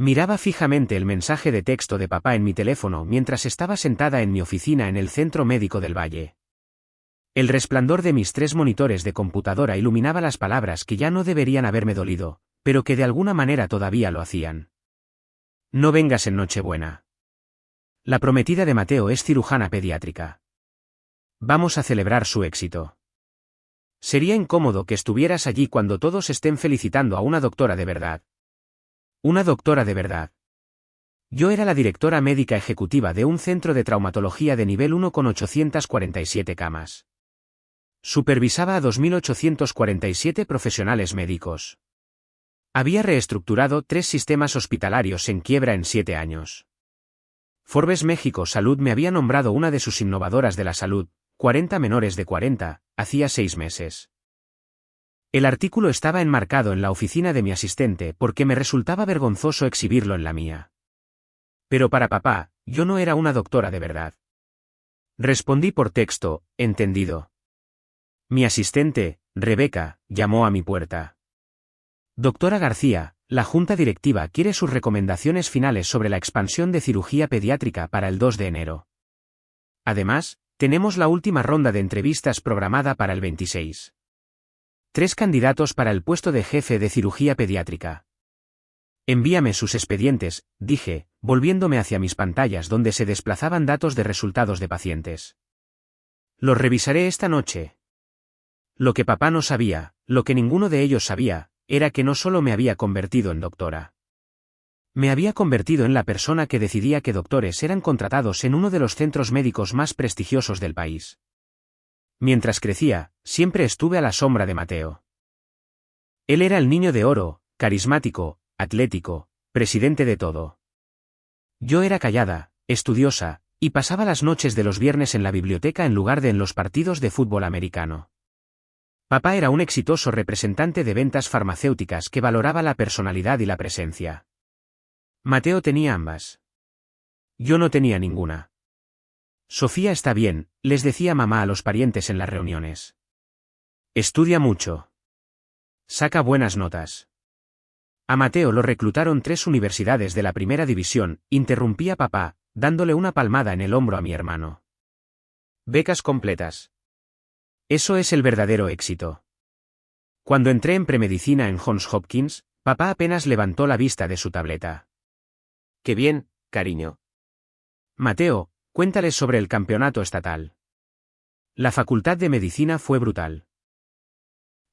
Miraba fijamente el mensaje de texto de papá en mi teléfono mientras estaba sentada en mi oficina en el Centro Médico del Valle. El resplandor de mis 3 monitores de computadora iluminaba las palabras que ya no deberían haberme dolido, pero que de alguna manera todavía lo hacían. No vengas en Nochebuena. La prometida de Mateo es cirujana pediátrica. Vamos a celebrar su éxito. Sería incómodo que estuvieras allí cuando todos estén felicitando a una doctora de verdad. Una doctora de verdad. Yo era la directora médica ejecutiva de un centro de traumatología de nivel 1 con 847 camas. Supervisaba a 2.847 profesionales médicos. Había reestructurado 3 sistemas hospitalarios en quiebra en 7 años. Forbes México Salud me había nombrado una de sus innovadoras de la salud, 40 menores de 40, hacía 6 meses. El artículo estaba enmarcado en la oficina de mi asistente porque me resultaba vergonzoso exhibirlo en la mía. Pero para papá, yo no era una doctora de verdad. Respondí por texto, entendido. Mi asistente, Rebeca, llamó a mi puerta. Doctora García, la junta directiva quiere sus recomendaciones finales sobre la expansión de cirugía pediátrica para el 2 de enero. Además, tenemos la última ronda de entrevistas programada para el 26. 3 candidatos para el puesto de jefe de cirugía pediátrica. Envíame sus expedientes, dije, volviéndome hacia mis pantallas donde se desplazaban datos de resultados de pacientes. Los revisaré esta noche. Lo que papá no sabía, lo que ninguno de ellos sabía, era que no solo me había convertido en doctora. Me había convertido en la persona que decidía que doctores eran contratados en uno de los centros médicos más prestigiosos del país. Mientras crecía, siempre estuve a la sombra de Mateo. Él era el niño de oro, carismático, atlético, presidente de todo. Yo era callada, estudiosa, y pasaba las noches de los viernes en la biblioteca en lugar de en los partidos de fútbol americano. Papá era un exitoso representante de ventas farmacéuticas que valoraba la personalidad y la presencia. Mateo tenía ambas. Yo no tenía ninguna. Sofía está bien, les decía mamá a los parientes en las reuniones. Estudia mucho. Saca buenas notas. A Mateo lo reclutaron 3 universidades de la primera división, interrumpía papá, dándole una palmada en el hombro a mi hermano. Becas completas. Eso es el verdadero éxito. Cuando entré en premedicina en Johns Hopkins, papá apenas levantó la vista de su tableta. Qué bien, cariño. Mateo, cuéntales sobre el campeonato estatal. La facultad de medicina fue brutal.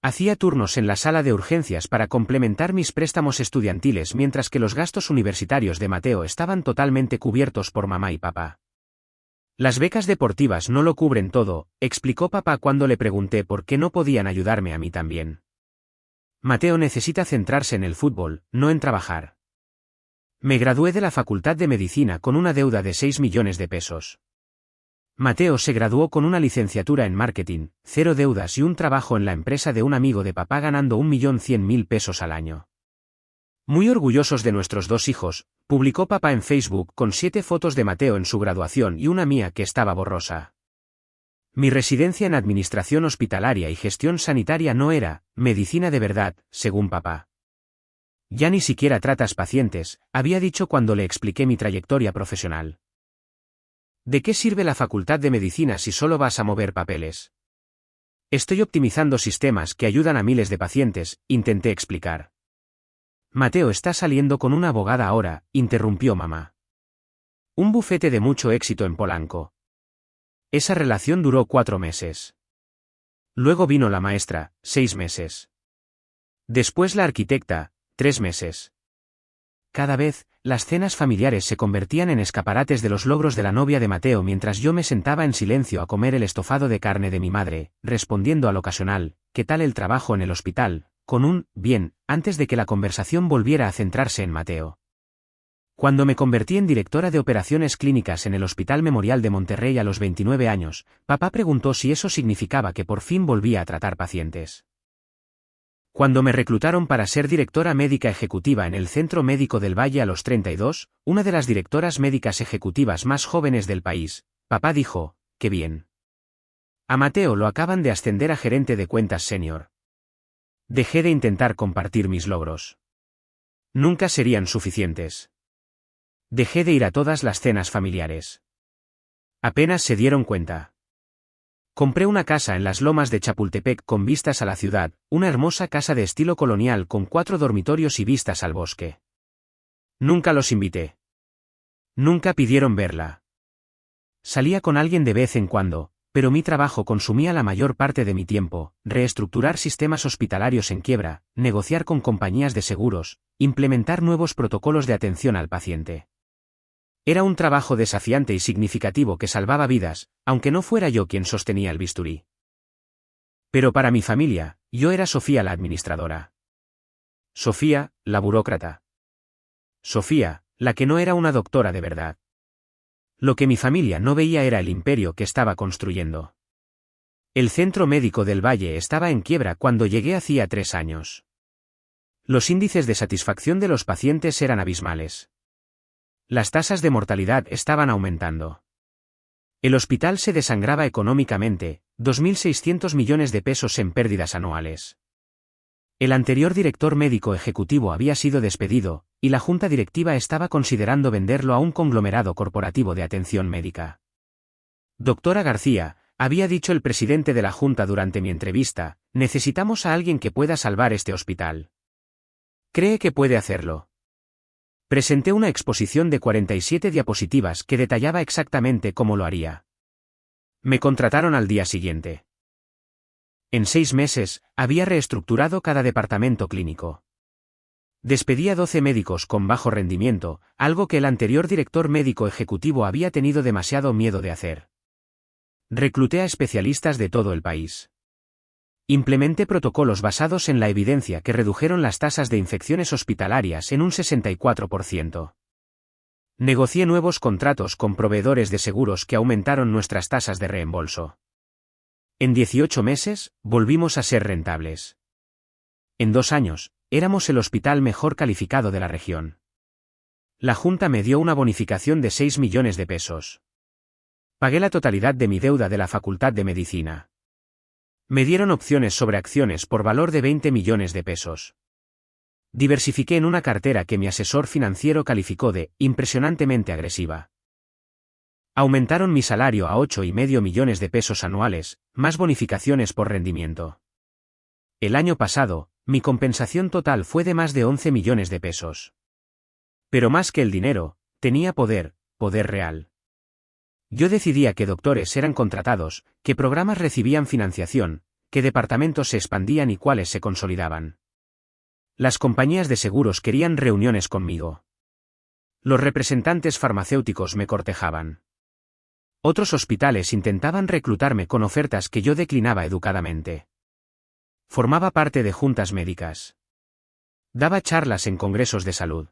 Hacía turnos en la sala de urgencias para complementar mis préstamos estudiantiles mientras que los gastos universitarios de Mateo estaban totalmente cubiertos por mamá y papá. Las becas deportivas no lo cubren todo, explicó papá cuando le pregunté por qué no podían ayudarme a mí también. Mateo necesita centrarse en el fútbol, no en trabajar. Me gradué de la Facultad de Medicina con una deuda de 6 millones de pesos. Mateo se graduó con una licenciatura en marketing, 0 deudas y un trabajo en la empresa de un amigo de papá ganando 1.100.000 pesos al año. Muy orgullosos de nuestros 2 hijos, publicó papá en Facebook con 7 fotos de Mateo en su graduación y una mía que estaba borrosa. Mi residencia en administración hospitalaria y gestión sanitaria no era medicina de verdad, según papá. Ya ni siquiera tratas pacientes, había dicho cuando le expliqué mi trayectoria profesional. ¿De qué sirve la facultad de medicina si solo vas a mover papeles? Estoy optimizando sistemas que ayudan a miles de pacientes, intenté explicar. Mateo está saliendo con una abogada ahora, interrumpió mamá. Un bufete de mucho éxito en Polanco. Esa relación duró 4 meses. Luego vino la maestra, 6 meses. Después la arquitecta, 3 meses. Cada vez, las cenas familiares se convertían en escaparates de los logros de la novia de Mateo mientras yo me sentaba en silencio a comer el estofado de carne de mi madre, respondiendo al ocasional, ¿qué tal el trabajo en el hospital?, con un, bien, antes de que la conversación volviera a centrarse en Mateo. Cuando me convertí en directora de operaciones clínicas en el Hospital Memorial de Monterrey a los 29 años, papá preguntó si eso significaba que por fin volvía a tratar pacientes. Cuando me reclutaron para ser directora médica ejecutiva en el Centro Médico del Valle a los 32, una de las directoras médicas ejecutivas más jóvenes del país, papá dijo, ¡qué bien! A Mateo lo acaban de ascender a gerente de cuentas senior. Dejé de intentar compartir mis logros. Nunca serían suficientes. Dejé de ir a todas las cenas familiares. Apenas se dieron cuenta. Compré una casa en las lomas de Chapultepec con vistas a la ciudad, una hermosa casa de estilo colonial con 4 dormitorios y vistas al bosque. Nunca los invité. Nunca pidieron verla. Salía con alguien de vez en cuando, pero mi trabajo consumía la mayor parte de mi tiempo: reestructurar sistemas hospitalarios en quiebra, negociar con compañías de seguros, implementar nuevos protocolos de atención al paciente. Era un trabajo desafiante y significativo que salvaba vidas, aunque no fuera yo quien sostenía el bisturí. Pero para mi familia, yo era Sofía la administradora. Sofía, la burócrata. Sofía, la que no era una doctora de verdad. Lo que mi familia no veía era el imperio que estaba construyendo. El Centro Médico del Valle estaba en quiebra cuando llegué hacía 3 años. Los índices de satisfacción de los pacientes eran abismales. Las tasas de mortalidad estaban aumentando. El hospital se desangraba económicamente, 2.600 millones de pesos en pérdidas anuales. El anterior director médico ejecutivo había sido despedido, y la junta directiva estaba considerando venderlo a un conglomerado corporativo de atención médica. Doctora García, había dicho el presidente de la junta durante mi entrevista, necesitamos a alguien que pueda salvar este hospital. ¿Cree que puede hacerlo? Presenté una exposición de 47 diapositivas que detallaba exactamente cómo lo haría. Me contrataron al día siguiente. En 6 meses, había reestructurado cada departamento clínico. Despedí a 12 médicos con bajo rendimiento, algo que el anterior director médico ejecutivo había tenido demasiado miedo de hacer. Recluté a especialistas de todo el país. Implementé protocolos basados en la evidencia que redujeron las tasas de infecciones hospitalarias en un 64%. Negocié nuevos contratos con proveedores de seguros que aumentaron nuestras tasas de reembolso. En 18 meses, volvimos a ser rentables. En 2 años, éramos el hospital mejor calificado de la región. La Junta me dio una bonificación de 6 millones de pesos. Pagué la totalidad de mi deuda de la Facultad de Medicina. Me dieron opciones sobre acciones por valor de 20 millones de pesos. Diversifiqué en una cartera que mi asesor financiero calificó de impresionantemente agresiva. Aumentaron mi salario a 8,5 millones de pesos anuales, más bonificaciones por rendimiento. El año pasado, mi compensación total fue de más de 11 millones de pesos. Pero más que el dinero, tenía poder, poder real. Yo decidía qué doctores eran contratados, qué programas recibían financiación, qué departamentos se expandían y cuáles se consolidaban. Las compañías de seguros querían reuniones conmigo. Los representantes farmacéuticos me cortejaban. Otros hospitales intentaban reclutarme con ofertas que yo declinaba educadamente. Formaba parte de juntas médicas. Daba charlas en congresos de salud.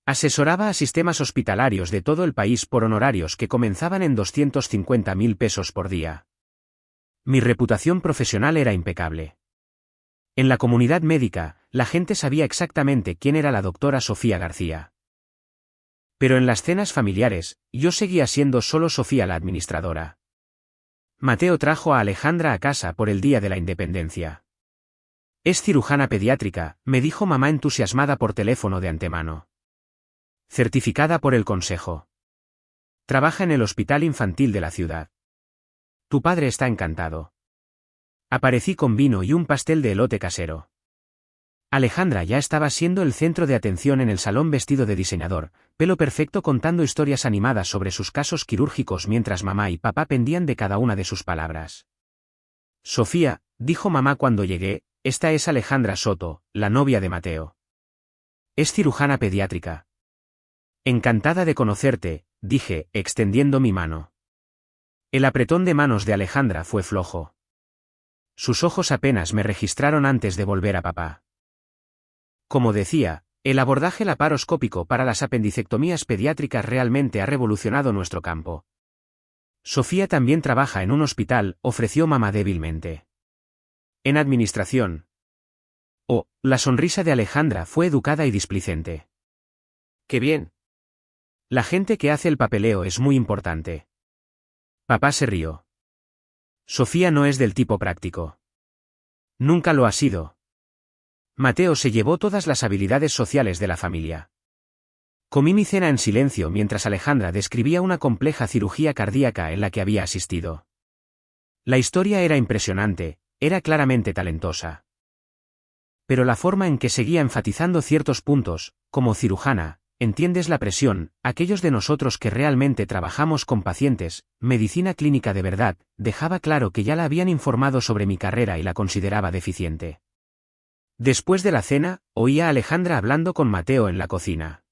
Asesoraba a sistemas hospitalarios de todo el país por honorarios que comenzaban en 250.000 pesos por día. Mi reputación profesional era impecable. En la comunidad médica, la gente sabía exactamente quién era la doctora Sofía García. Pero en las cenas familiares, yo seguía siendo solo Sofía la administradora. Mateo trajo a Alejandra a casa por el Día de la Independencia. Es cirujana pediátrica, me dijo mamá entusiasmada por teléfono de antemano. Certificada por el consejo. Trabaja en el hospital infantil de la ciudad. Tu padre está encantado. Aparecí con vino y un pastel de elote casero. Alejandra ya estaba siendo el centro de atención en el salón vestido de diseñador, pelo perfecto contando historias animadas sobre sus casos quirúrgicos mientras mamá y papá pendían de cada una de sus palabras. Sofía, dijo mamá cuando llegué, esta es Alejandra Soto, la novia de Mateo. Es cirujana pediátrica. Encantada de conocerte, dije, extendiendo mi mano. El apretón de manos de Alejandra fue flojo. Sus ojos apenas me registraron antes de volver a papá. Como decía, el abordaje laparoscópico para las apendicectomías pediátricas realmente ha revolucionado nuestro campo. Sofía también trabaja en un hospital, ofreció mamá débilmente. En administración. Oh, la sonrisa de Alejandra fue educada y displicente. ¡Qué bien! La gente que hace el papeleo es muy importante. Papá se rió. Sofía no es del tipo práctico. Nunca lo ha sido. Mateo se llevó todas las habilidades sociales de la familia. Comí mi cena en silencio mientras Alejandra describía una compleja cirugía cardíaca en la que había asistido. La historia era impresionante, era claramente talentosa. Pero la forma en que seguía enfatizando ciertos puntos, como cirujana, entiendes la presión, aquellos de nosotros que realmente trabajamos con pacientes, medicina clínica de verdad, dejaba claro que ya la habían informado sobre mi carrera y la consideraba deficiente. Después de la cena, oía a Alejandra hablando con Mateo en la cocina.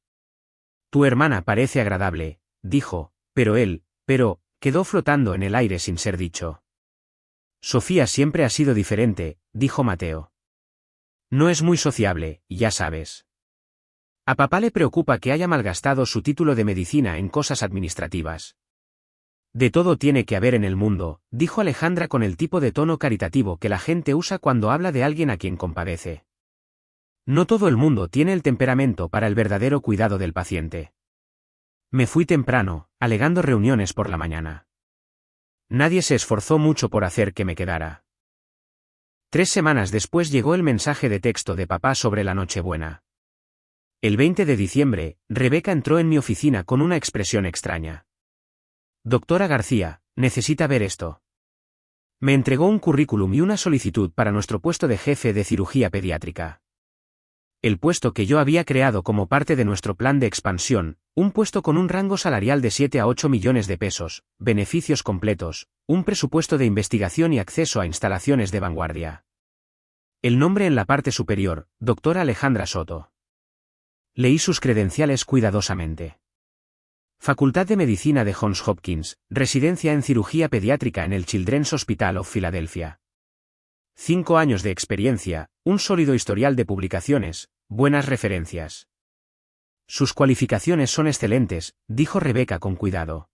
Tu hermana parece agradable, dijo, pero, quedó flotando en el aire sin ser dicho. Sofía siempre ha sido diferente, dijo Mateo. No es muy sociable, ya sabes. A papá le preocupa que haya malgastado su título de medicina en cosas administrativas. De todo tiene que haber en el mundo, dijo Alejandra con el tipo de tono caritativo que la gente usa cuando habla de alguien a quien compadece. No todo el mundo tiene el temperamento para el verdadero cuidado del paciente. Me fui temprano, alegando reuniones por la mañana. Nadie se esforzó mucho por hacer que me quedara. 3 semanas después llegó el mensaje de texto de papá sobre la Nochebuena. El 20 de diciembre, Rebeca entró en mi oficina con una expresión extraña. Doctora García, necesita ver esto. Me entregó un currículum y una solicitud para nuestro puesto de jefe de cirugía pediátrica. El puesto que yo había creado como parte de nuestro plan de expansión, un puesto con un rango salarial de 7 a 8 millones de pesos, beneficios completos, un presupuesto de investigación y acceso a instalaciones de vanguardia. El nombre en la parte superior, doctora Alejandra Soto. Leí sus credenciales cuidadosamente. Facultad de Medicina de Johns Hopkins, residencia en cirugía pediátrica en el Children's Hospital of Philadelphia. 5 años de experiencia, un sólido historial de publicaciones, buenas referencias. Sus cualificaciones son excelentes, dijo Rebeca con cuidado.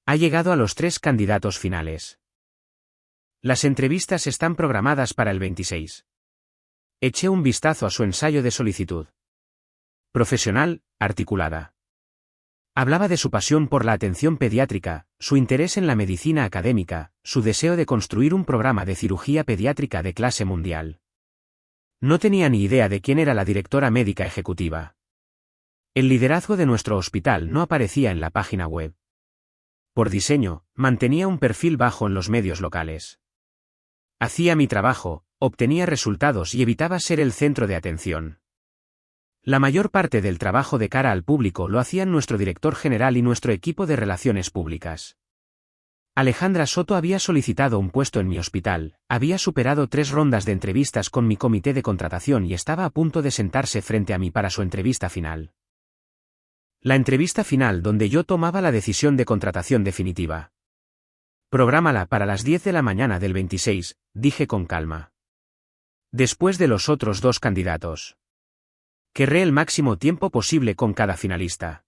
Ha llegado a los 3 candidatos finales. Las entrevistas están programadas para el 26. Eché un vistazo a su ensayo de solicitud. Profesional, articulada. Hablaba de su pasión por la atención pediátrica, su interés en la medicina académica, su deseo de construir un programa de cirugía pediátrica de clase mundial. No tenía ni idea de quién era la directora médica ejecutiva. El liderazgo de nuestro hospital no aparecía en la página web. Por diseño, mantenía un perfil bajo en los medios locales. Hacía mi trabajo, obtenía resultados y evitaba ser el centro de atención. La mayor parte del trabajo de cara al público lo hacían nuestro director general y nuestro equipo de relaciones públicas. Alejandra Soto había solicitado un puesto en mi hospital, había superado 3 rondas de entrevistas con mi comité de contratación y estaba a punto de sentarse frente a mí para su entrevista final. La entrevista final donde yo tomaba la decisión de contratación definitiva. Prográmala para las 10 de la mañana del 26, dije con calma. Después de los otros 2 candidatos. Querré el máximo tiempo posible con cada finalista.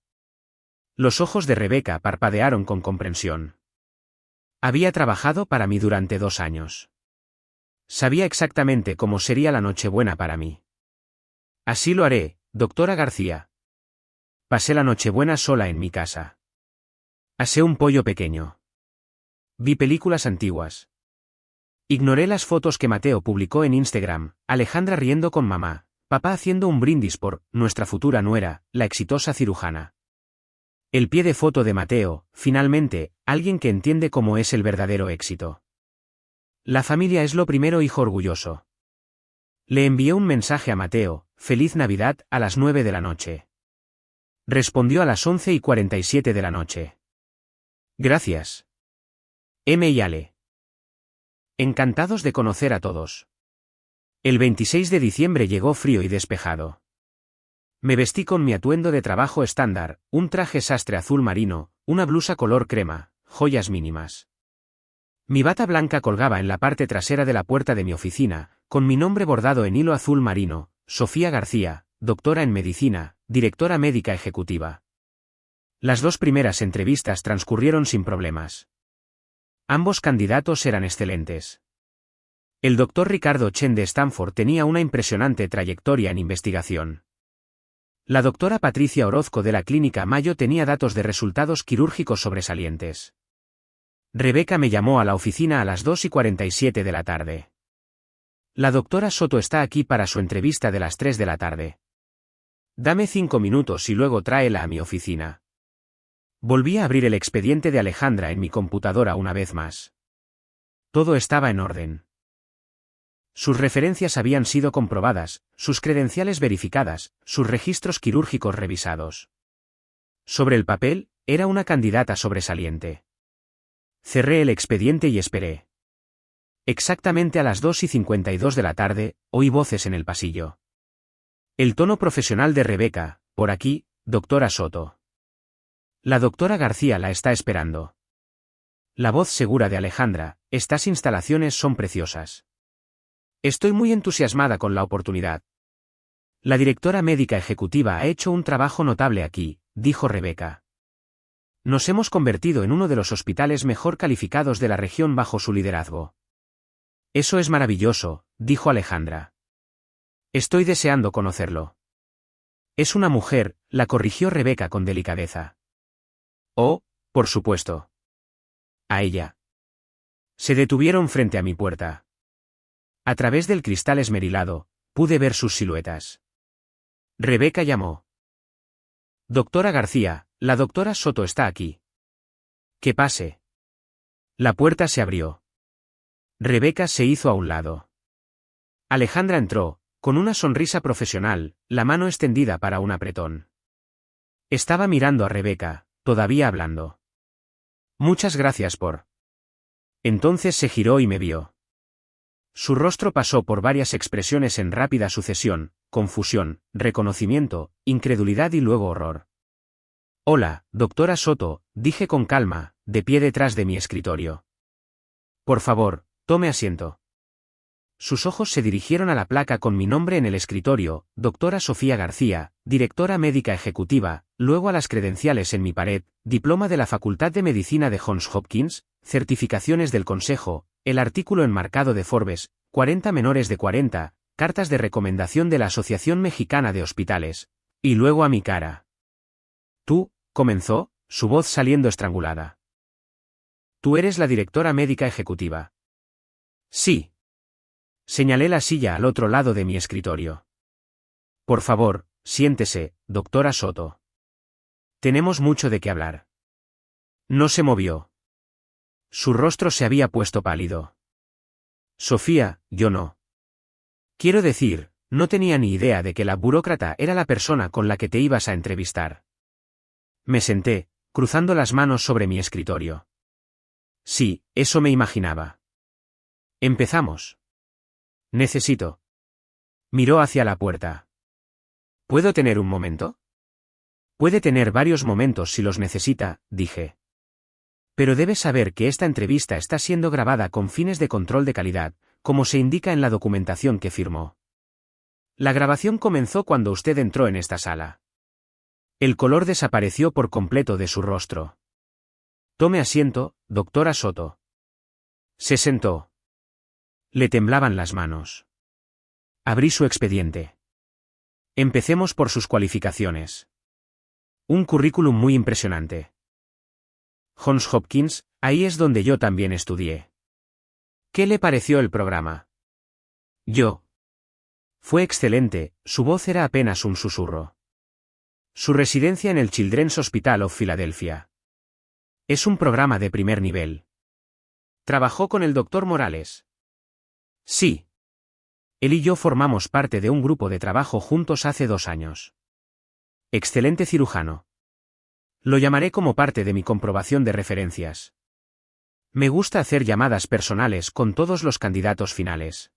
Los ojos de Rebeca parpadearon con comprensión. Había trabajado para mí durante 2 años. Sabía exactamente cómo sería la Nochebuena para mí. Así lo haré, doctora García. Pasé la Nochebuena sola en mi casa. Asé un pollo pequeño. Vi películas antiguas. Ignoré las fotos que Mateo publicó en Instagram, Alejandra riendo con mamá. Papá haciendo un brindis por nuestra futura nuera, la exitosa cirujana. El pie de foto de Mateo, finalmente, alguien que entiende cómo es el verdadero éxito. La familia es lo primero, hijo orgulloso. Le envié un mensaje a Mateo, Feliz Navidad, a las 9 de la noche. Respondió a las 11:47 de la noche. Gracias. M. y Ale. Encantados de conocer a todos. El 26 de diciembre llegó frío y despejado. Me vestí con mi atuendo de trabajo estándar, un traje sastre azul marino, una blusa color crema, joyas mínimas. Mi bata blanca colgaba en la parte trasera de la puerta de mi oficina, con mi nombre bordado en hilo azul marino, Sofía García, doctora en medicina, directora médica ejecutiva. Las 2 primeras entrevistas transcurrieron sin problemas. Ambos candidatos eran excelentes. El doctor Ricardo Chen de Stanford tenía una impresionante trayectoria en investigación. La doctora Patricia Orozco de la Clínica Mayo tenía datos de resultados quirúrgicos sobresalientes. Rebeca me llamó a la oficina a las 2:47 de la tarde. La doctora Soto está aquí para su entrevista de las 3 de la tarde. Dame 5 minutos y luego tráela a mi oficina. Volví a abrir el expediente de Alejandra en mi computadora una vez más. Todo estaba en orden. Sus referencias habían sido comprobadas, sus credenciales verificadas, sus registros quirúrgicos revisados. Sobre el papel, era una candidata sobresaliente. Cerré el expediente y esperé. Exactamente a las 2:52 de la tarde, oí voces en el pasillo. El tono profesional de Rebeca: por aquí, doctora Soto. La doctora García la está esperando. La voz segura de Alejandra: estas instalaciones son preciosas. Estoy muy entusiasmada con la oportunidad. La directora médica ejecutiva ha hecho un trabajo notable aquí, dijo Rebeca. Nos hemos convertido en uno de los hospitales mejor calificados de la región bajo su liderazgo. Eso es maravilloso, dijo Alejandra. Estoy deseando conocerlo. Es una mujer, la corrigió Rebeca con delicadeza. Oh, por supuesto. A ella. Se detuvieron frente a mi puerta. A través del cristal esmerilado, pude ver sus siluetas. Rebeca llamó. Doctora García, la doctora Soto está aquí. Que pase. La puerta se abrió. Rebeca se hizo a un lado. Alejandra entró, con una sonrisa profesional, la mano extendida para un apretón. Estaba mirando a Rebeca, todavía hablando. Muchas gracias por. Entonces se giró y me vio. Su rostro pasó por varias expresiones en rápida sucesión: confusión, reconocimiento, incredulidad y luego horror. Hola, doctora Soto, dije con calma, de pie detrás de mi escritorio. Por favor, tome asiento. Sus ojos se dirigieron a la placa con mi nombre en el escritorio: doctora Sofía García, directora médica ejecutiva, luego a las credenciales en mi pared: diploma de la Facultad de Medicina de Johns Hopkins, certificaciones del Consejo, el artículo enmarcado de Forbes, 40 menores de 40, cartas de recomendación de la Asociación Mexicana de Hospitales, y luego a mi cara. Tú, comenzó, su voz saliendo estrangulada. Tú eres la directora médica ejecutiva. Sí. Señalé la silla al otro lado de mi escritorio. Por favor, siéntese, doctora Soto. Tenemos mucho de qué hablar. No se movió. Su rostro se había puesto pálido. Sofía, yo no. Quiero decir, no tenía ni idea de que la burócrata era la persona con la que te ibas a entrevistar. Me senté, cruzando las manos sobre mi escritorio. Sí, eso me imaginaba. Empezamos. Necesito. Miró hacia la puerta. ¿Puedo tener un momento? Puede tener varios momentos si los necesita, dije. Pero debes saber que esta entrevista está siendo grabada con fines de control de calidad, como se indica en la documentación que firmó. La grabación comenzó cuando usted entró en esta sala. El color desapareció por completo de su rostro. Tome asiento, doctora Soto. Se sentó. Le temblaban las manos. Abrí su expediente. Empecemos por sus cualificaciones. Un currículum muy impresionante. Johns Hopkins, ahí es donde yo también estudié. ¿Qué le pareció el programa? Yo. Fue excelente, su voz era apenas un susurro. Su residencia en el Children's Hospital of Philadelphia. Es un programa de primer nivel. ¿Trabajó con el Dr. Morales? Sí. Él y yo formamos parte de un grupo de trabajo juntos hace 2 años. Excelente cirujano. Lo llamaré como parte de mi comprobación de referencias. Me gusta hacer llamadas personales con todos los candidatos finales.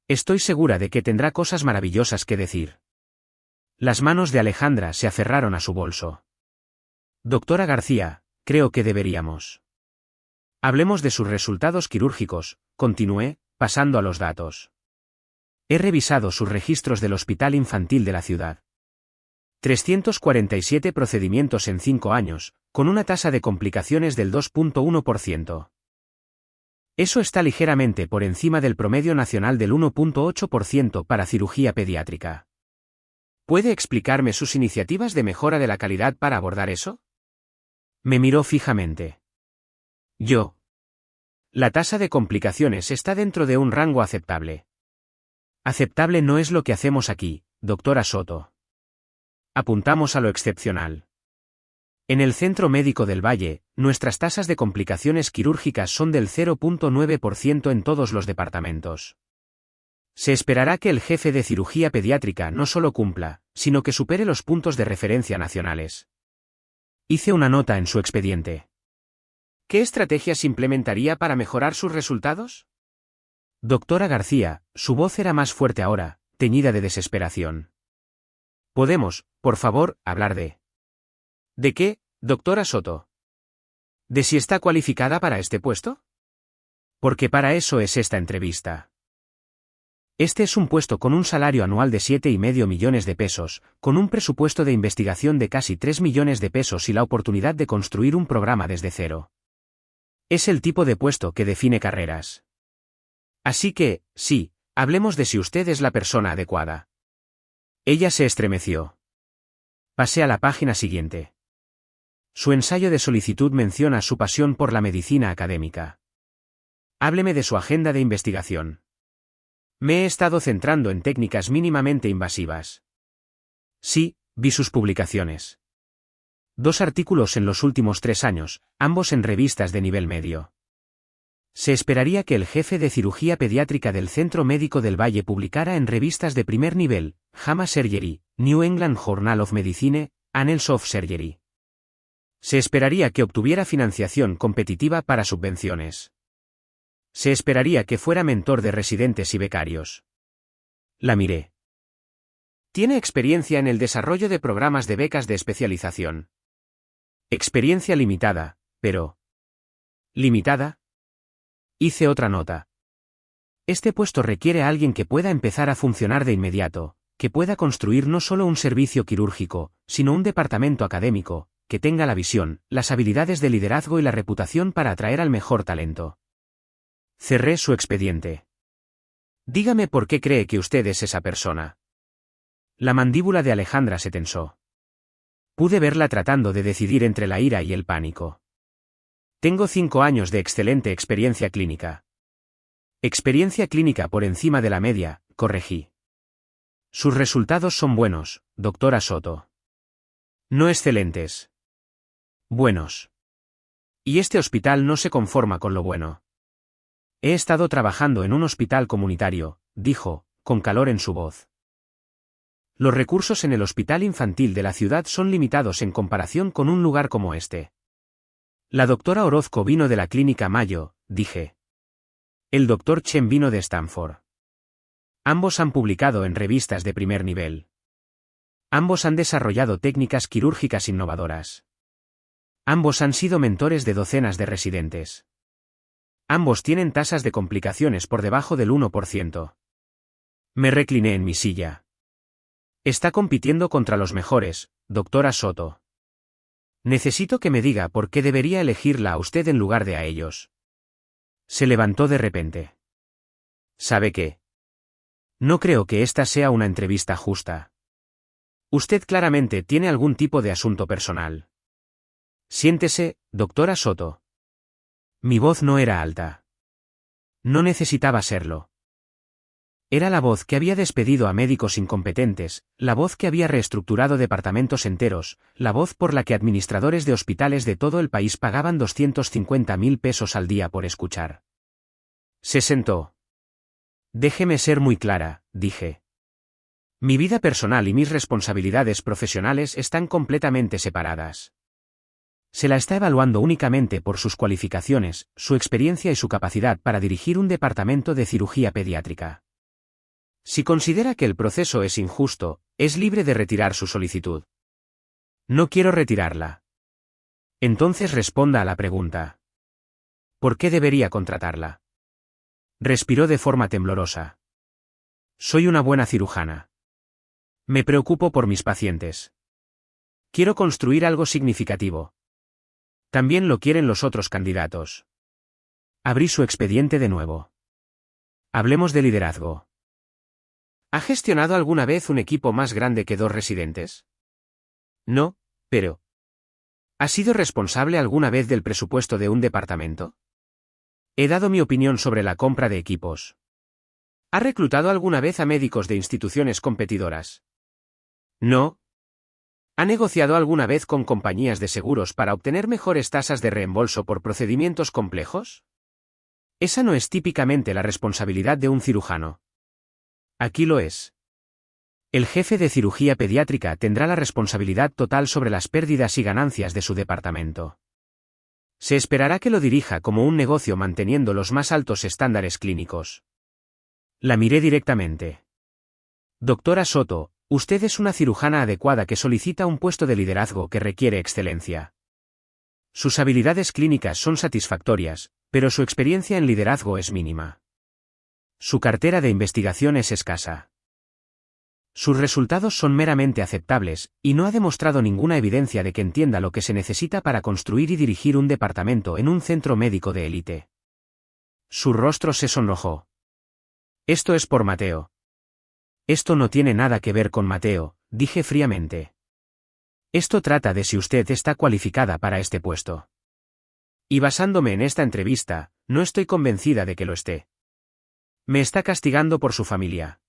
Estoy segura de que tendrá cosas maravillosas que decir. Las manos de Alejandra se aferraron a su bolso. Doctora García, creo que deberíamos. Hablemos de sus resultados quirúrgicos, continué, pasando a los datos. He revisado sus registros del Hospital Infantil de la ciudad. 347 procedimientos en 5 años, con una tasa de complicaciones del 2.1%. Eso está ligeramente por encima del promedio nacional del 1.8% para cirugía pediátrica. ¿Puede explicarme sus iniciativas de mejora de la calidad para abordar eso? Me miró fijamente. Yo. La tasa de complicaciones está dentro de un rango aceptable. Aceptable no es lo que hacemos aquí, doctora Soto. Apuntamos a lo excepcional. En el Centro Médico del Valle, nuestras tasas de complicaciones quirúrgicas son del 0,9% en todos los departamentos. Se esperará que el jefe de cirugía pediátrica no solo cumpla, sino que supere los puntos de referencia nacionales. Hice una nota en su expediente. ¿Qué estrategias implementaría para mejorar sus resultados? Doctora García, su voz era más fuerte ahora, teñida de desesperación. ¿Podemos, por favor, hablar de... ¿De qué, doctora Soto? ¿De si está cualificada para este puesto? Porque para eso es esta entrevista. Este es un puesto con un salario anual de 7,5 millones de pesos, con un presupuesto de investigación de casi 3 millones de pesos y la oportunidad de construir un programa desde cero. Es el tipo de puesto que define carreras. Así que, sí, hablemos de si usted es la persona adecuada. Ella se estremeció. Pasé a la página siguiente. Su ensayo de solicitud menciona su pasión por la medicina académica. Hábleme de su agenda de investigación. Me he estado centrando en técnicas mínimamente invasivas. Sí, vi sus publicaciones. 2 artículos en los últimos 3 años, ambos en revistas de nivel medio. Se esperaría que el jefe de cirugía pediátrica del Centro Médico del Valle publicara en revistas de primer nivel, JAMA Surgery, New England Journal of Medicine, Annals of Surgery. Se esperaría que obtuviera financiación competitiva para subvenciones. Se esperaría que fuera mentor de residentes y becarios. La miré. Tiene experiencia en el desarrollo de programas de becas de especialización. Experiencia limitada, pero... ¿Limitada? Hice otra nota. Este puesto requiere a alguien que pueda empezar a funcionar de inmediato, que pueda construir no solo un servicio quirúrgico, sino un departamento académico, que tenga la visión, las habilidades de liderazgo y la reputación para atraer al mejor talento. Cerré su expediente. Dígame por qué cree que usted es esa persona. La mandíbula de Alejandra se tensó. Pude verla tratando de decidir entre la ira y el pánico. Tengo 5 años de excelente experiencia clínica. Experiencia clínica por encima de la media, corregí. Sus resultados son buenos, doctora Soto. No excelentes. Buenos. Y este hospital no se conforma con lo bueno. He estado trabajando en un hospital comunitario, dijo, con calor en su voz. Los recursos en el hospital infantil de la ciudad son limitados en comparación con un lugar como este. La doctora Orozco vino de la clínica Mayo, dije. El doctor Chen vino de Stanford. Ambos han publicado en revistas de primer nivel. Ambos han desarrollado técnicas quirúrgicas innovadoras. Ambos han sido mentores de docenas de residentes. Ambos tienen tasas de complicaciones por debajo del 1%. Me recliné en mi silla. Está compitiendo contra los mejores, doctora Soto. Necesito que me diga por qué debería elegirla a usted en lugar de a ellos. Se levantó de repente. ¿Sabe qué? No creo que esta sea una entrevista justa. Usted claramente tiene algún tipo de asunto personal. Siéntese, doctora Soto. Mi voz no era alta. No necesitaba serlo. Era la voz que había despedido a médicos incompetentes, la voz que había reestructurado departamentos enteros, la voz por la que administradores de hospitales de todo el país pagaban 250.000 pesos al día por escuchar. Se sentó. Déjeme ser muy clara, dije. Mi vida personal y mis responsabilidades profesionales están completamente separadas. Se la está evaluando únicamente por sus cualificaciones, su experiencia y su capacidad para dirigir un departamento de cirugía pediátrica. Si considera que el proceso es injusto, es libre de retirar su solicitud. No quiero retirarla. Entonces responda a la pregunta. ¿Por qué debería contratarla? Respiró de forma temblorosa. Soy una buena cirujana. Me preocupo por mis pacientes. Quiero construir algo significativo. También lo quieren los otros candidatos. Abrí su expediente de nuevo. Hablemos de liderazgo. ¿Ha gestionado alguna vez un equipo más grande que 2 residentes? No, pero... ¿Ha sido responsable alguna vez del presupuesto de un departamento? He dado mi opinión sobre la compra de equipos. ¿Ha reclutado alguna vez a médicos de instituciones competidoras? No. ¿Ha negociado alguna vez con compañías de seguros para obtener mejores tasas de reembolso por procedimientos complejos? Esa no es típicamente la responsabilidad de un cirujano. Aquí lo es. El jefe de cirugía pediátrica tendrá la responsabilidad total sobre las pérdidas y ganancias de su departamento. Se esperará que lo dirija como un negocio manteniendo los más altos estándares clínicos. La miré directamente. Doctora Soto, usted es una cirujana adecuada que solicita un puesto de liderazgo que requiere excelencia. Sus habilidades clínicas son satisfactorias, pero su experiencia en liderazgo es mínima. Su cartera de investigación es escasa. Sus resultados son meramente aceptables, y no ha demostrado ninguna evidencia de que entienda lo que se necesita para construir y dirigir un departamento en un centro médico de élite. Su rostro se sonrojó. Esto es por Mateo. Esto no tiene nada que ver con Mateo, dije fríamente. Esto trata de si usted está cualificada para este puesto. Y basándome en esta entrevista, no estoy convencida de que lo esté. Me está castigando por su familia.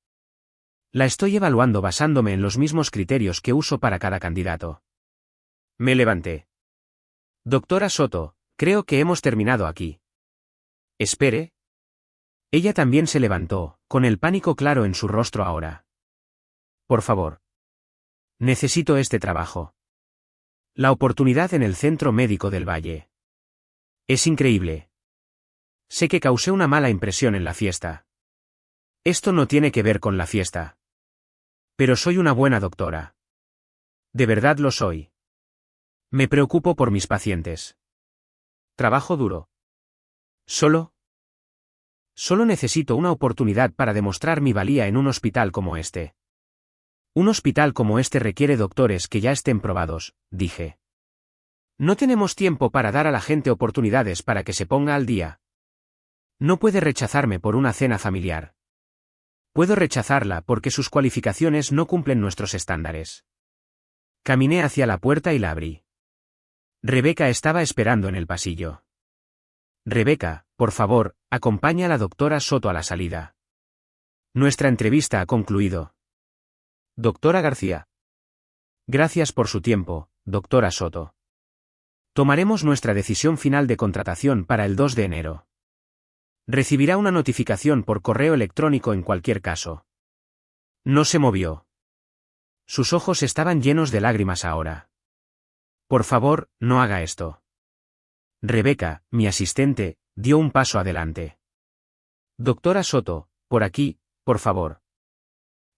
La estoy evaluando basándome en los mismos criterios que uso para cada candidato. Me levanté. Doctora Soto, creo que hemos terminado aquí. Espere. Ella también se levantó, con el pánico claro en su rostro ahora. Por favor. Necesito este trabajo. La oportunidad en el Centro Médico del Valle. Es increíble. Sé que causé una mala impresión en la fiesta. Esto no tiene que ver con la fiesta. Pero soy una buena doctora. De verdad lo soy. Me preocupo por mis pacientes. Trabajo duro. Solo necesito una oportunidad para demostrar mi valía en un hospital como este. Un hospital como este requiere doctores que ya estén probados, dije. No tenemos tiempo para dar a la gente oportunidades para que se ponga al día. No puede rechazarme por una cena familiar. Puedo rechazarla porque sus cualificaciones no cumplen nuestros estándares. Caminé hacia la puerta y la abrí. Rebeca estaba esperando en el pasillo. Rebeca, por favor, acompaña a la doctora Soto a la salida. Nuestra entrevista ha concluido. Doctora García. Gracias por su tiempo, doctora Soto. Tomaremos nuestra decisión final de contratación para el 2 de enero. Recibirá una notificación por correo electrónico en cualquier caso. No se movió. Sus ojos estaban llenos de lágrimas ahora. Por favor, no haga esto. Rebeca, mi asistente, dio un paso adelante. Doctora Soto, por aquí, por favor.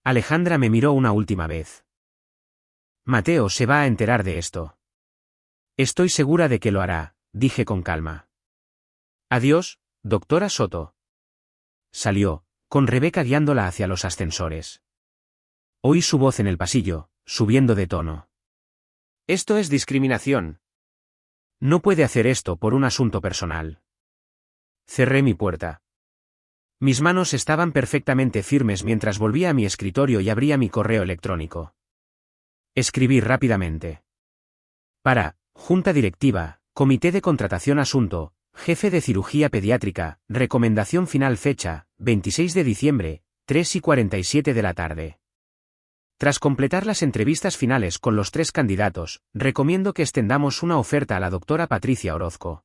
Alejandra me miró una última vez. Mateo se va a enterar de esto. Estoy segura de que lo hará, dije con calma. Adiós, doctora Soto. Salió, con Rebeca guiándola hacia los ascensores. Oí su voz en el pasillo, subiendo de tono. Esto es discriminación. No puede hacer esto por un asunto personal. Cerré mi puerta. Mis manos estaban perfectamente firmes mientras volvía a mi escritorio y abría mi correo electrónico. Escribí rápidamente. Para, Junta Directiva, Comité de Contratación Asunto, Jefe de Cirugía Pediátrica, recomendación final fecha, 26 de diciembre, 3:47 de la tarde. Tras completar las entrevistas finales con los 3 candidatos, recomiendo que extendamos una oferta a la doctora Patricia Orozco.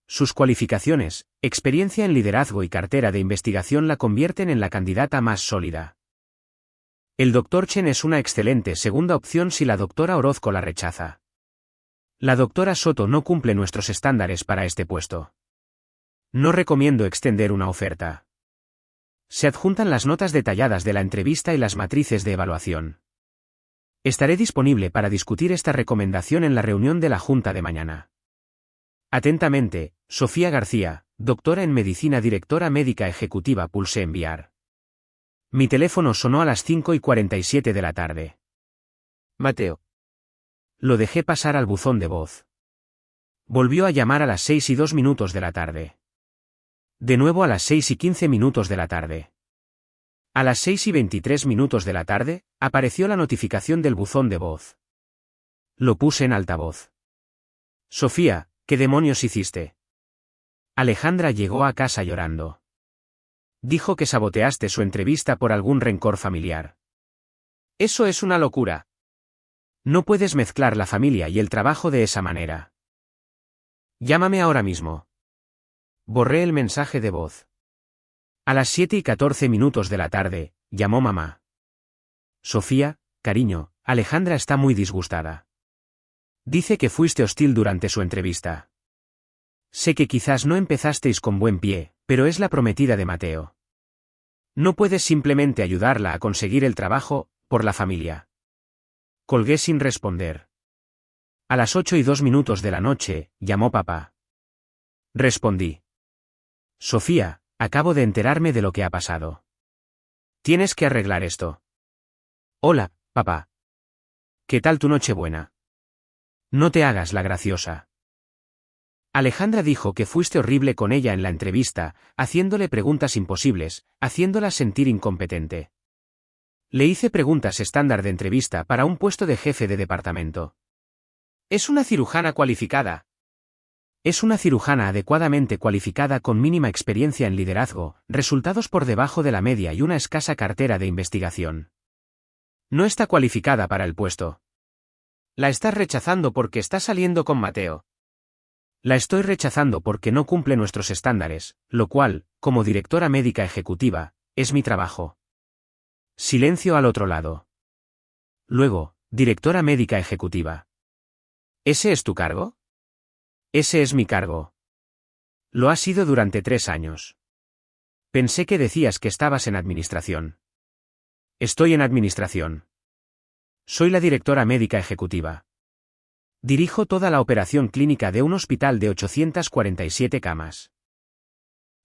Sus cualificaciones, experiencia en liderazgo y cartera de investigación la convierten en la candidata más sólida. El Dr. Chen es una excelente segunda opción si la doctora Orozco la rechaza. La doctora Soto no cumple nuestros estándares para este puesto. No recomiendo extender una oferta. Se adjuntan las notas detalladas de la entrevista y las matrices de evaluación. Estaré disponible para discutir esta recomendación en la reunión de la Junta de mañana. Atentamente, Sofía García, doctora en medicina, directora médica ejecutiva. Pulsé enviar. Mi teléfono sonó a las 5:47 de la tarde. Mateo. Lo dejé pasar al buzón de voz. Volvió a llamar a las 6:02 de la tarde. De nuevo a las 6:15 de la tarde. A las 6:23 de la tarde, apareció la notificación del buzón de voz. Lo puse en altavoz. Sofía, ¿qué demonios hiciste? Alejandra llegó a casa llorando. Dijo que saboteaste su entrevista por algún rencor familiar. Eso es una locura. No puedes mezclar la familia y el trabajo de esa manera. Llámame ahora mismo. Borré el mensaje de voz. A las 7:14 de la tarde, llamó mamá. Sofía, cariño, Alejandra está muy disgustada. Dice que fuiste hostil durante su entrevista. Sé que quizás no empezasteis con buen pie, pero es la prometida de Mateo. No puedes simplemente ayudarla a conseguir el trabajo, por la familia. Colgué sin responder. A las 8:02 de la noche, llamó papá. Respondí. Sofía, acabo de enterarme de lo que ha pasado. Tienes que arreglar esto. Hola, papá. ¿Qué tal tu Nochebuena? No te hagas la graciosa. Alejandra dijo que fuiste horrible con ella en la entrevista, haciéndole preguntas imposibles, haciéndola sentir incompetente. Le hice preguntas estándar de entrevista para un puesto de jefe de departamento. Es una cirujana cualificada. Es una cirujana adecuadamente cualificada con mínima experiencia en liderazgo, resultados por debajo de la media y una escasa cartera de investigación. No está cualificada para el puesto. La estás rechazando porque está saliendo con Mateo. La estoy rechazando porque no cumple nuestros estándares, lo cual, como directora médica ejecutiva, es mi trabajo. Silencio al otro lado. Luego, directora médica ejecutiva. ¿Ese es tu cargo? Ese es mi cargo. Lo ha sido durante 3 años. Pensé que decías que estabas en administración. Estoy en administración. Soy la directora médica ejecutiva. Dirijo toda la operación clínica de un hospital de 847 camas.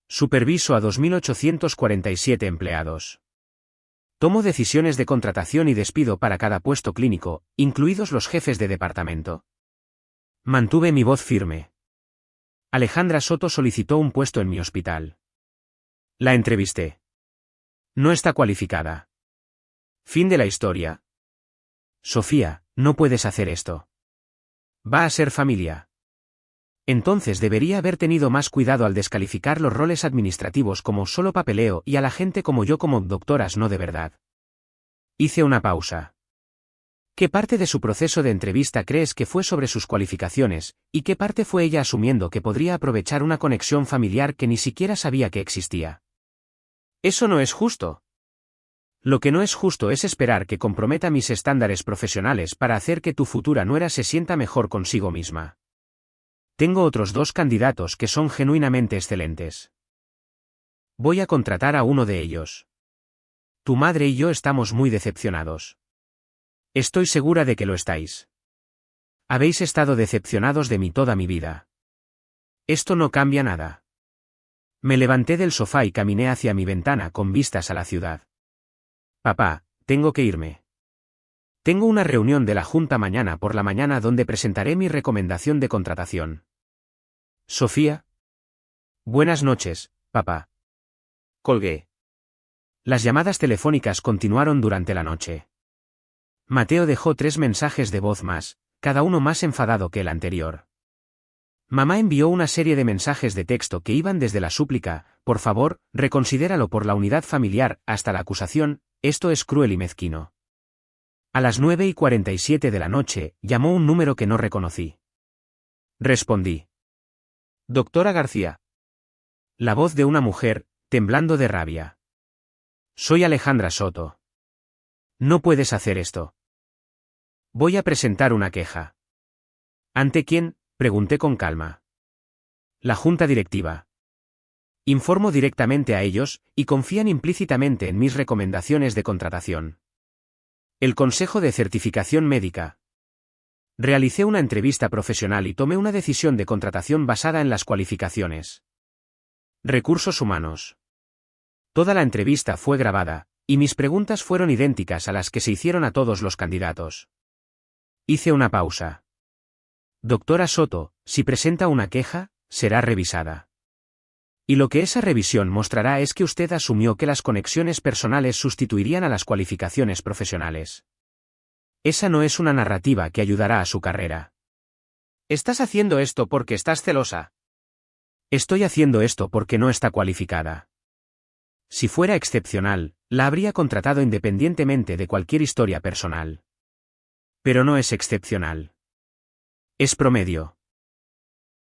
Superviso a 2.847 empleados. Tomo decisiones de contratación y despido para cada puesto clínico, incluidos los jefes de departamento. Mantuve mi voz firme. Alejandra Soto solicitó un puesto en mi hospital. La entrevisté. No está cualificada. Fin de la historia. Sofía, no puedes hacer esto. Va a ser familia. Entonces debería haber tenido más cuidado al descalificar los roles administrativos como solo papeleo y a la gente como yo como doctoras no de verdad. Hice una pausa. ¿Qué parte de su proceso de entrevista crees que fue sobre sus cualificaciones, y qué parte fue ella asumiendo que podría aprovechar una conexión familiar que ni siquiera sabía que existía? Eso no es justo. Lo que no es justo es esperar que comprometa mis estándares profesionales para hacer que tu futura nuera se sienta mejor consigo misma. Tengo otros 2 candidatos que son genuinamente excelentes. Voy a contratar a uno de ellos. Tu madre y yo estamos muy decepcionados. Estoy segura de que lo estáis. Habéis estado decepcionados de mí toda mi vida. Esto no cambia nada. Me levanté del sofá y caminé hacia mi ventana con vistas a la ciudad. Papá, tengo que irme. Tengo una reunión de la Junta mañana por la mañana donde presentaré mi recomendación de contratación. Sofía. Buenas noches, papá. Colgué. Las llamadas telefónicas continuaron durante la noche. Mateo dejó 3 mensajes de voz más, cada uno más enfadado que el anterior. Mamá envió una serie de mensajes de texto que iban desde la súplica, por favor, reconsidéralo por la unidad familiar, hasta la acusación, esto es cruel y mezquino. A las 9:47 de la noche, llamó un número que no reconocí. Respondí. Doctora García. La voz de una mujer, temblando de rabia. Soy Alejandra Soto. No puedes hacer esto. Voy a presentar una queja. ¿Ante quién?, pregunté con calma. La junta directiva. Informo directamente a ellos, y confían implícitamente en mis recomendaciones de contratación. El Consejo de Certificación Médica. Realicé una entrevista profesional y tomé una decisión de contratación basada en las cualificaciones. Recursos humanos. Toda la entrevista fue grabada, y mis preguntas fueron idénticas a las que se hicieron a todos los candidatos. Hice una pausa. Doctora Soto, si presenta una queja, será revisada. Y lo que esa revisión mostrará es que usted asumió que las conexiones personales sustituirían a las cualificaciones profesionales. Esa no es una narrativa que ayudará a su carrera. ¿Estás haciendo esto porque estás celosa? Estoy haciendo esto porque no está cualificada. Si fuera excepcional, la habría contratado independientemente de cualquier historia personal. Pero no es excepcional. Es promedio.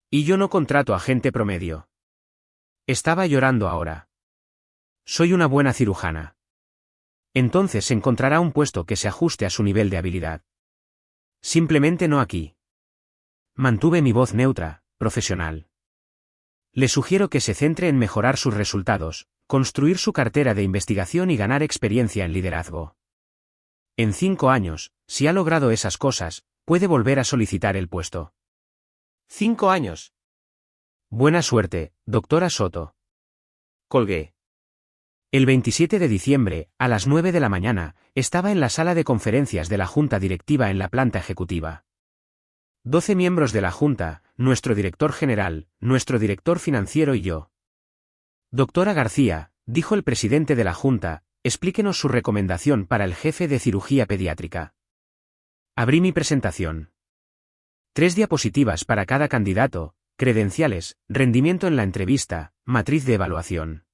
Y yo no contrato a gente promedio. Estaba llorando ahora. Soy una buena cirujana. Entonces encontrará un puesto que se ajuste a su nivel de habilidad. Simplemente no aquí. Mantuve mi voz neutra, profesional. Le sugiero que se centre en mejorar sus resultados, construir su cartera de investigación y ganar experiencia en liderazgo. En 5 años, si ha logrado esas cosas, puede volver a solicitar el puesto. 5 años. Buena suerte, doctora Soto. Colgué. El 27 de diciembre, a las 9 de la mañana, estaba en la sala de conferencias de la Junta Directiva en la planta ejecutiva. 12 miembros de la Junta, nuestro director general, nuestro director financiero y yo. Doctora García, dijo el presidente de la Junta, explíquenos su recomendación para el jefe de cirugía pediátrica. Abrí mi presentación. 3 diapositivas para cada candidato, credenciales, rendimiento en la entrevista, matriz de evaluación.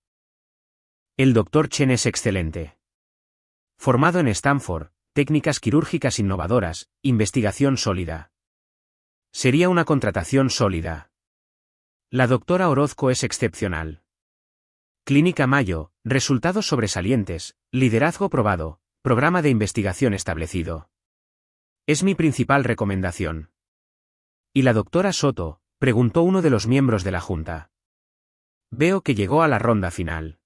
El Dr. Chen es excelente. Formado en Stanford, técnicas quirúrgicas innovadoras, investigación sólida. Sería una contratación sólida. La doctora Orozco es excepcional. Clínica Mayo, resultados sobresalientes, liderazgo probado, programa de investigación establecido. Es mi principal recomendación. ¿Y la doctora Soto?, preguntó uno de los miembros de la Junta. Veo que llegó a la ronda final.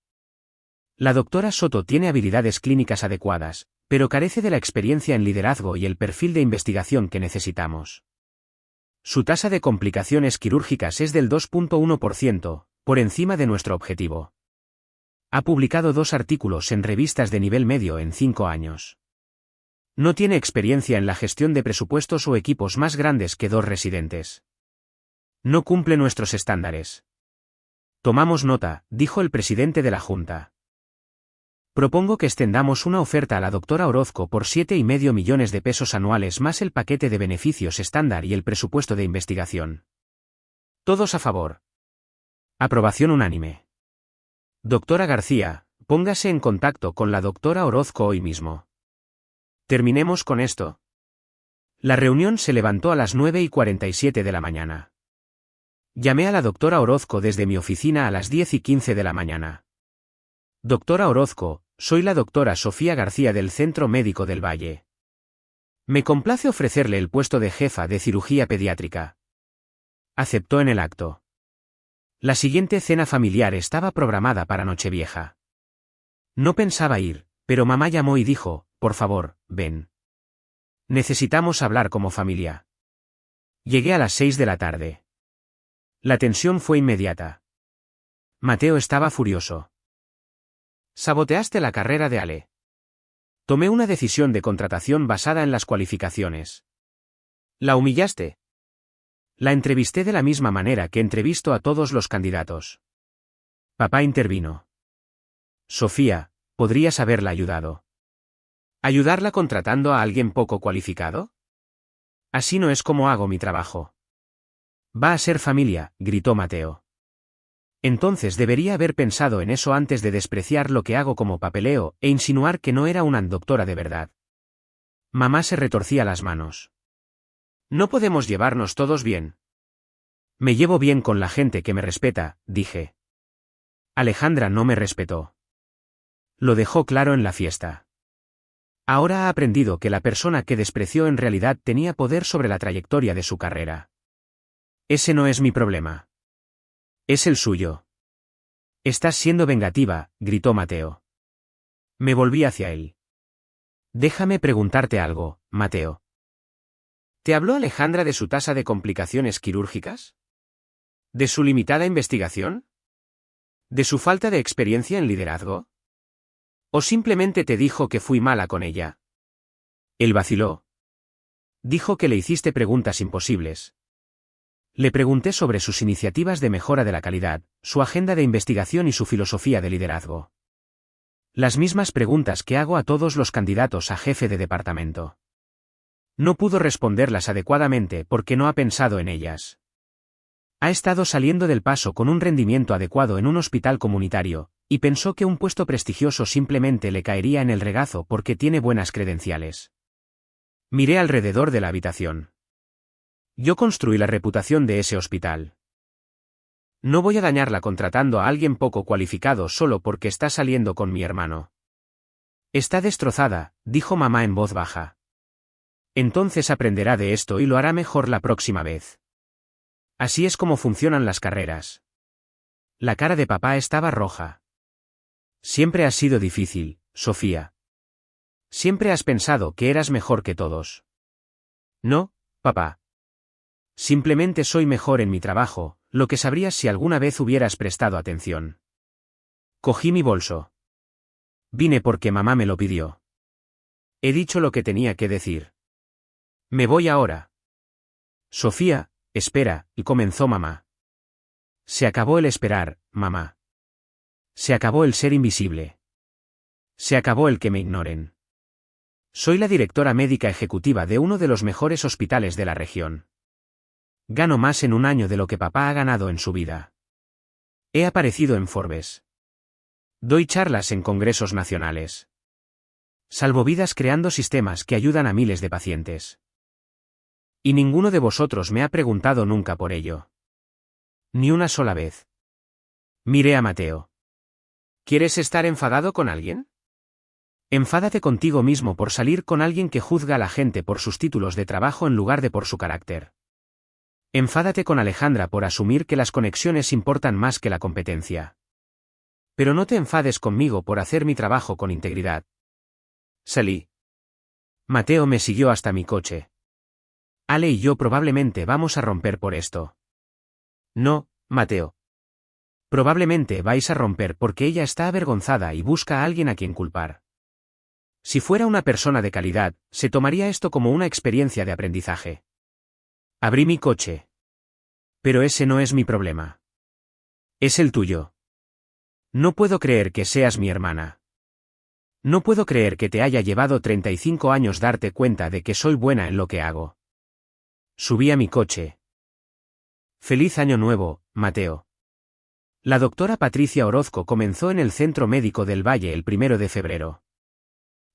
La doctora Soto tiene habilidades clínicas adecuadas, pero carece de la experiencia en liderazgo y el perfil de investigación que necesitamos. Su tasa de complicaciones quirúrgicas es del 2.1%, por encima de nuestro objetivo. Ha publicado 2 artículos en revistas de nivel medio en 5 años. No tiene experiencia en la gestión de presupuestos o equipos más grandes que 2 residentes. No cumple nuestros estándares. Tomamos nota, dijo el presidente de la Junta. Propongo que extendamos una oferta a la doctora Orozco por 7,5 millones de pesos anuales más el paquete de beneficios estándar y el presupuesto de investigación. Todos a favor. Aprobación unánime. Doctora García, póngase en contacto con la doctora Orozco hoy mismo. Terminemos con esto. La reunión se levantó a las 9:47 de la mañana. Llamé a la doctora Orozco desde mi oficina a las 10:15 de la mañana. Doctora Orozco, soy la doctora Sofía García del Centro Médico del Valle. Me complace ofrecerle el puesto de jefa de cirugía pediátrica. Aceptó en el acto. La siguiente cena familiar estaba programada para Nochevieja. No pensaba ir, pero mamá llamó y dijo, por favor, ven. Necesitamos hablar como familia. Llegué a las 6 de la tarde. La tensión fue inmediata. Mateo estaba furioso. Saboteaste la carrera de Ale. Tomé una decisión de contratación basada en las cualificaciones. La humillaste. La entrevisté de la misma manera que entrevisto a todos los candidatos. Papá intervino. Sofía, podrías haberla ayudado. ¿Ayudarla contratando a alguien poco cualificado? Así no es como hago mi trabajo. Va a ser familia, gritó Mateo. Entonces debería haber pensado en eso antes de despreciar lo que hago como papeleo e insinuar que no era una doctora de verdad. Mamá se retorcía las manos. No podemos llevarnos todos bien. Me llevo bien con la gente que me respeta, dije. Alejandra no me respetó. Lo dejó claro en la fiesta. Ahora ha aprendido que la persona que despreció en realidad tenía poder sobre la trayectoria de su carrera. Ese no es mi problema. Es el suyo. Estás siendo vengativa, gritó Mateo. Me volví hacia él. Déjame preguntarte algo, Mateo. ¿Te habló Alejandra de su tasa de complicaciones quirúrgicas? ¿De su limitada investigación? ¿De su falta de experiencia en liderazgo? ¿O simplemente te dijo que fui mala con ella? Él vaciló. Dijo que le hiciste preguntas imposibles. Le pregunté sobre sus iniciativas de mejora de la calidad, su agenda de investigación y su filosofía de liderazgo. Las mismas preguntas que hago a todos los candidatos a jefe de departamento. No pudo responderlas adecuadamente porque no ha pensado en ellas. Ha estado saliendo del paso con un rendimiento adecuado en un hospital comunitario, y pensó que un puesto prestigioso simplemente le caería en el regazo porque tiene buenas credenciales. Miré alrededor de la habitación. Yo construí la reputación de ese hospital. No voy a dañarla contratando a alguien poco cualificado solo porque está saliendo con mi hermano. Está destrozada, dijo mamá en voz baja. Entonces aprenderá de esto y lo hará mejor la próxima vez. Así es como funcionan las carreras. La cara de papá estaba roja. Siempre has sido difícil, Sofía. Siempre has pensado que eras mejor que todos. No, papá. Simplemente soy mejor en mi trabajo, lo que sabrías si alguna vez hubieras prestado atención. Cogí mi bolso. Vine porque mamá me lo pidió. He dicho lo que tenía que decir. Me voy ahora. Sofía, espera, y comenzó mamá. Se acabó el esperar, mamá. Se acabó el ser invisible. Se acabó el que me ignoren. Soy la directora médica ejecutiva de uno de los mejores hospitales de la región. Gano más en un año de lo que papá ha ganado en su vida. He aparecido en Forbes. Doy charlas en congresos nacionales. Salvo vidas creando sistemas que ayudan a miles de pacientes. Y ninguno de vosotros me ha preguntado nunca por ello. Ni una sola vez. Miré a Mateo. ¿Quieres estar enfadado con alguien? Enfádate contigo mismo por salir con alguien que juzga a la gente por sus títulos de trabajo en lugar de por su carácter. Enfádate con Alejandra por asumir que las conexiones importan más que la competencia. Pero no te enfades conmigo por hacer mi trabajo con integridad. Salí. Mateo me siguió hasta mi coche. Ale y yo probablemente vamos a romper por esto. No, Mateo. Probablemente vais a romper porque ella está avergonzada y busca a alguien a quien culpar. Si fuera una persona de calidad, se tomaría esto como una experiencia de aprendizaje. Abrí mi coche. Pero ese no es mi problema. Es el tuyo. No puedo creer que seas mi hermana. No puedo creer que te haya llevado 35 años darte cuenta de que soy buena en lo que hago. Subí a mi coche. Feliz año nuevo, Mateo. La doctora Patricia Orozco comenzó en el Centro Médico del Valle el 1 de febrero.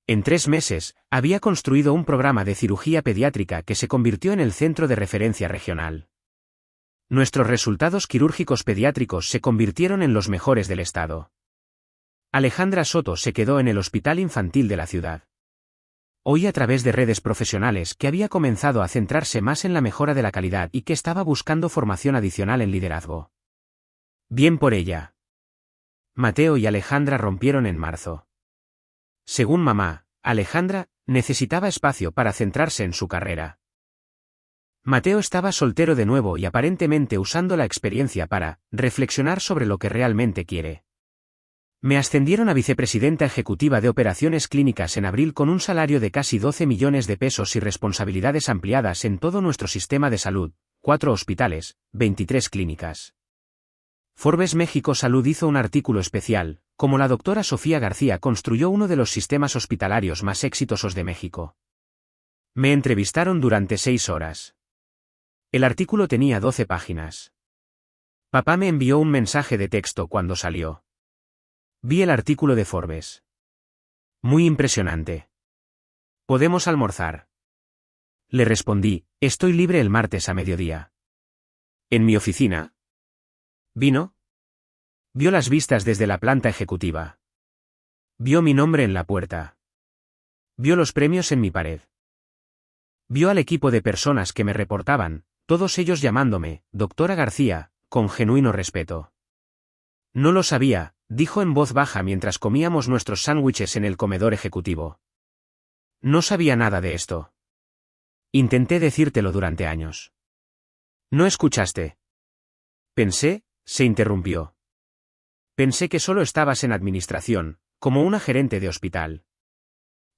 En 3 meses, había construido un programa de cirugía pediátrica que se convirtió en el centro de referencia regional. Nuestros resultados quirúrgicos pediátricos se convirtieron en los mejores del estado. Alejandra Soto se quedó en el hospital infantil de la ciudad. Oí a través de redes profesionales que había comenzado a centrarse más en la mejora de la calidad y que estaba buscando formación adicional en liderazgo. Bien por ella. Mateo y Alejandra rompieron en marzo. Según mamá, Alejandra necesitaba espacio para centrarse en su carrera. Mateo estaba soltero de nuevo y aparentemente usando la experiencia para reflexionar sobre lo que realmente quiere. Me ascendieron a vicepresidenta ejecutiva de operaciones clínicas en abril con un salario de casi 12 millones de pesos y responsabilidades ampliadas en todo nuestro sistema de salud, 4 hospitales, 23 clínicas. Forbes México Salud hizo un artículo especial, como la doctora Sofía García construyó uno de los sistemas hospitalarios más exitosos de México. Me entrevistaron durante 6 horas. El artículo tenía 12 páginas. Papá me envió un mensaje de texto cuando salió. Vi el artículo de Forbes. Muy impresionante. ¿Podemos almorzar? Le respondí, estoy libre el martes a mediodía. ¿En mi oficina? ¿Vino? Vio las vistas desde la planta ejecutiva. Vio mi nombre en la puerta. Vio los premios en mi pared. Vio al equipo de personas que me reportaban, todos ellos llamándome, doctora García, con genuino respeto. No lo sabía, dijo en voz baja mientras comíamos nuestros sándwiches en el comedor ejecutivo. No sabía nada de esto. Intenté decírtelo durante años. ¿No escuchaste? Pensé, se interrumpió. Pensé que solo estabas en administración, como una gerente de hospital.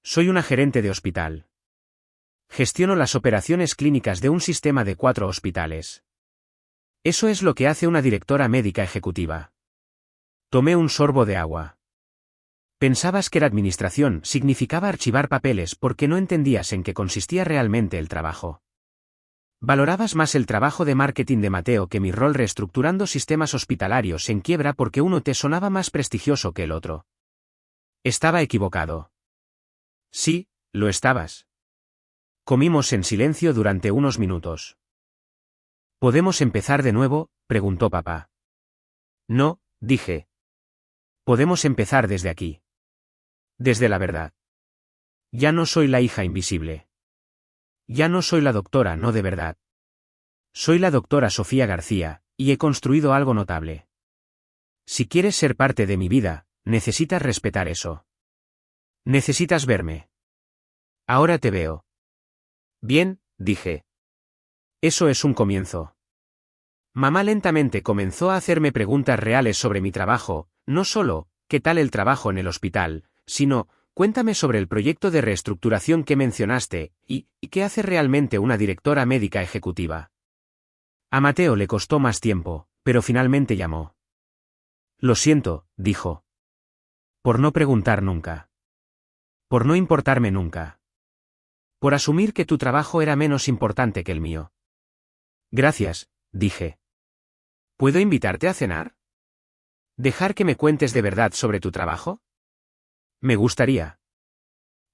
Soy una gerente de hospital. Gestiono las operaciones clínicas de un sistema de 4 hospitales. Eso es lo que hace una directora médica ejecutiva. Tomé un sorbo de agua. Pensabas que la administración significaba archivar papeles porque no entendías en qué consistía realmente el trabajo. Valorabas más el trabajo de marketing de Mateo que mi rol reestructurando sistemas hospitalarios en quiebra porque uno te sonaba más prestigioso que el otro. Estaba equivocado. Sí, lo estabas. Comimos en silencio durante unos minutos. ¿Podemos empezar de nuevo?, preguntó papá. No, dije. Podemos empezar desde aquí. Desde la verdad. Ya no soy la hija invisible. Ya no soy la doctora no de verdad. Soy la doctora Sofía García, y he construido algo notable. Si quieres ser parte de mi vida, necesitas respetar eso. Necesitas verme. Ahora te veo. Bien, dije. Eso es un comienzo. Mamá lentamente comenzó a hacerme preguntas reales sobre mi trabajo, no solo, ¿qué tal el trabajo en el hospital?, sino, cuéntame sobre el proyecto de reestructuración que mencionaste, y ¿qué hace realmente una directora médica ejecutiva? A Mateo le costó más tiempo, pero finalmente llamó. Lo siento, dijo. Por no preguntar nunca. Por no importarme nunca. Por asumir que tu trabajo era menos importante que el mío. Gracias, dije. ¿Puedo invitarte a cenar? ¿Dejar que me cuentes de verdad sobre tu trabajo? Me gustaría.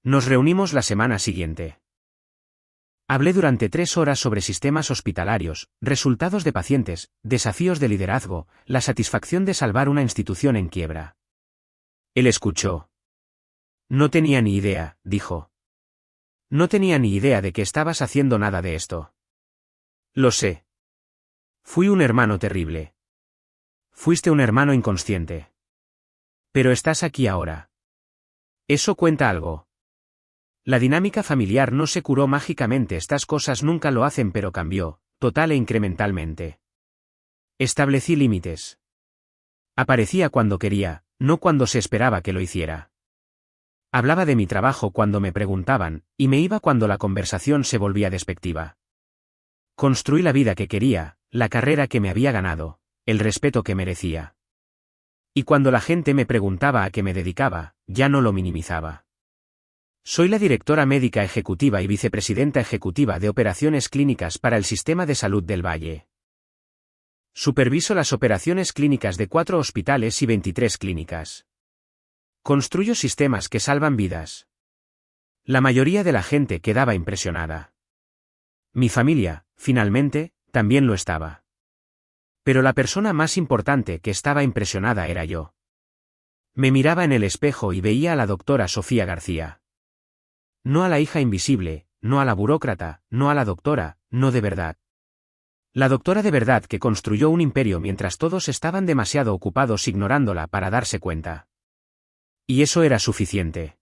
Nos reunimos la semana siguiente. Hablé durante 3 horas sobre sistemas hospitalarios, resultados de pacientes, desafíos de liderazgo, la satisfacción de salvar una institución en quiebra. Él escuchó. No tenía ni idea, dijo. No tenía ni idea de que estabas haciendo nada de esto. Lo sé. Fui un hermano terrible. Fuiste un hermano inconsciente. Pero estás aquí ahora. Eso cuenta algo. La dinámica familiar no se curó mágicamente, estas cosas nunca lo hacen, pero cambió, total e incrementalmente. Establecí límites. Aparecía cuando quería, no cuando se esperaba que lo hiciera. Hablaba de mi trabajo cuando me preguntaban, y me iba cuando la conversación se volvía despectiva. Construí la vida que quería, la carrera que me había ganado, el respeto que merecía. Y cuando la gente me preguntaba a qué me dedicaba, ya no lo minimizaba. Soy la directora médica ejecutiva y vicepresidenta ejecutiva de operaciones clínicas para el Sistema de Salud del Valle. Superviso las operaciones clínicas de 4 hospitales y 23 clínicas. Construyo sistemas que salvan vidas. La mayoría de la gente quedaba impresionada. Mi familia, finalmente, también lo estaba. Pero la persona más importante que estaba impresionada era yo. Me miraba en el espejo y veía a la doctora Sofía García. No a la hija invisible, no a la burócrata, no a la doctora, no de verdad. La doctora de verdad que construyó un imperio mientras todos estaban demasiado ocupados ignorándola para darse cuenta. Y eso era suficiente.